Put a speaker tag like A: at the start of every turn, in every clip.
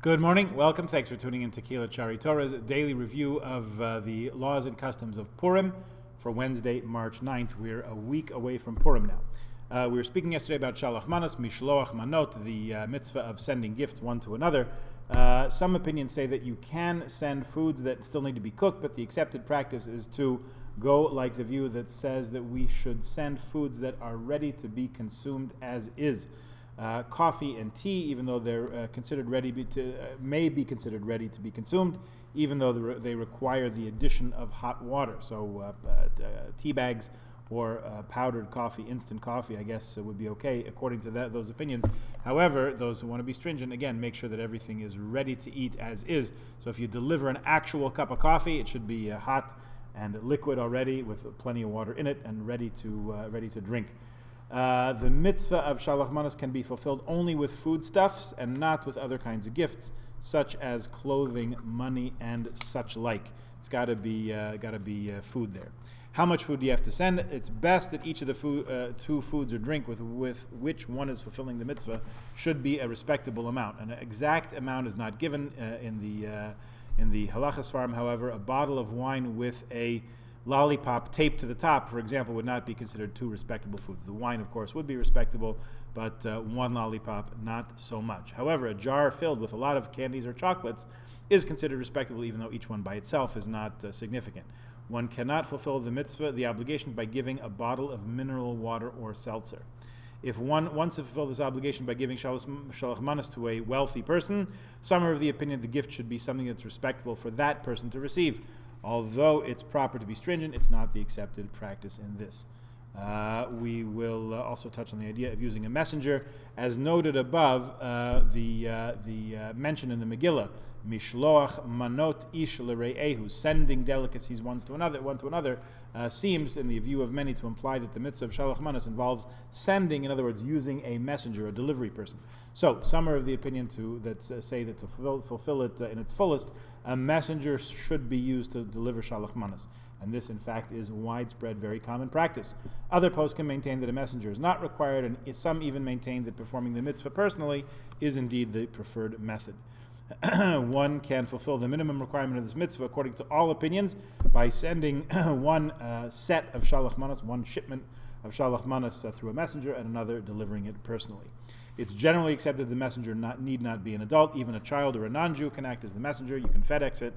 A: Good morning. Welcome. Thanks for tuning in to Kila Chari Torah's daily review of the laws and customs of Purim for Wednesday, March 9th. We're a week away from Purim now. We were speaking yesterday about Shalach Manas, Mishloach Manot, the mitzvah of sending gifts one to another. Some opinions say that you can send foods that still need to be cooked, but the accepted practice is to go like the view that says that we should send foods that are ready to be consumed as is. Coffee and tea, even though they're considered may be considered ready to be consumed, even though they require the addition of hot water. So tea bags or powdered coffee, instant coffee, I guess would be okay according to those opinions. However, those who want to be stringent, again, make sure that everything is ready to eat as is. So if you deliver an actual cup of coffee, it should be hot and liquid already with plenty of water in it and ready to drink. The mitzvah of Shalach Manas can be fulfilled only with foodstuffs and not with other kinds of gifts, such as clothing, money, and such like. It's got to be food there. How much food do you have to send? It's best that each of the two foods or drink with which one is fulfilling the mitzvah should be a respectable amount. An exact amount is not given in the halachas farm. However, a bottle of wine with a lollipop taped to the top, for example, would not be considered two respectable foods. The wine, of course, would be respectable, but one lollipop, not so much. However, a jar filled with a lot of candies or chocolates is considered respectable, even though each one by itself is not significant. One cannot fulfill the mitzvah, the obligation, by giving a bottle of mineral water or seltzer. If one wants to fulfill this obligation by giving Shalach Manas to a wealthy person, some are of the opinion the gift should be something that's respectable for that person to receive. Although it's proper to be stringent, it's not the accepted practice in this. We will also touch on the idea of using a messenger. As noted above, the mention in the Megillah, Mishloach Manot Ish L'Re'ehu, sending delicacies one to another, seems, in the view of many, to imply that the mitzvah of Shalach Manas involves sending, in other words, using a messenger, a delivery person. So, some are of the opinion that say that to fulfill it in its fullest, a messenger should be used to deliver Shalach Manas. And this, in fact, is widespread, very common practice. Other poskim maintain that a messenger is not required, and some even maintain that performing the mitzvah personally is indeed the preferred method. One can fulfill the minimum requirement of this mitzvah, according to all opinions, by sending one set of Shalach Manas, one shipment of Shalach Manas through a messenger, and another delivering it personally. It's generally accepted the messenger need not be an adult. Even a child or a non-Jew can act as the messenger. You can FedEx it.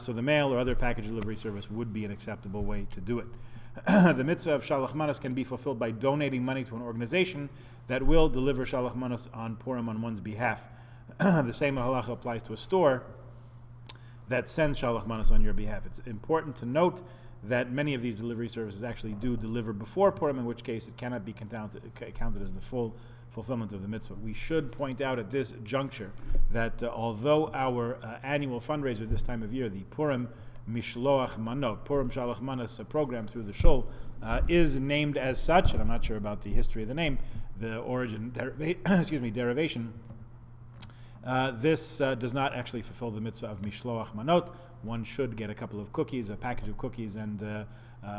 A: So the mail or other package delivery service would be an acceptable way to do it. The mitzvah of Shalach Manas can be fulfilled by donating money to an organization that will deliver Shalach Manas on Purim on one's behalf. The same halacha applies to a store that sends Shalach Manas on your behalf. It's important to note that many of these delivery services actually do deliver before Purim, in which case it cannot be counted as the full fulfillment of the mitzvah. We should point out at this juncture that although our annual fundraiser this time of year, the Purim Mishloach Manot, Purim Shalach Manas program through the Shul, is named as such, and I'm not sure about the history of the name, the origin, derivation. This does not actually fulfill the mitzvah of Mishloach Manot. One should get a couple of cookies, a package of cookies, and a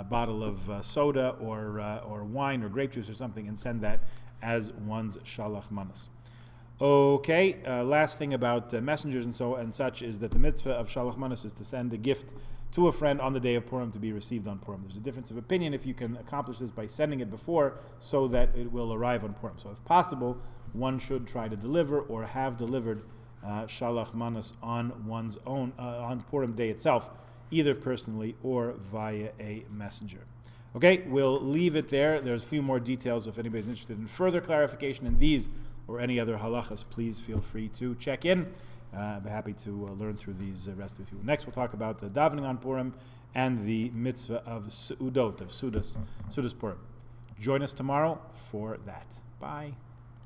A: bottle of soda or wine or grape juice or something, and send that as one's Shalach Manas. Okay, last thing about messengers and such is that the mitzvah of Shalach Manas is to send a gift to a friend on the day of Purim to be received on Purim. There's a difference of opinion if you can accomplish this by sending it before so that it will arrive on Purim. So if possible, one should try to deliver or have delivered Shalach Manas on one's own, on Purim day itself, either personally or via a messenger. Okay, we'll leave it there. There's a few more details. If anybody's interested in further clarification in these or any other halachas, please feel free to check in. I'll be happy to learn through these rest of you. Next, we'll talk about the davening on Purim and the mitzvah of Sudas Purim. Join us tomorrow for that. Bye.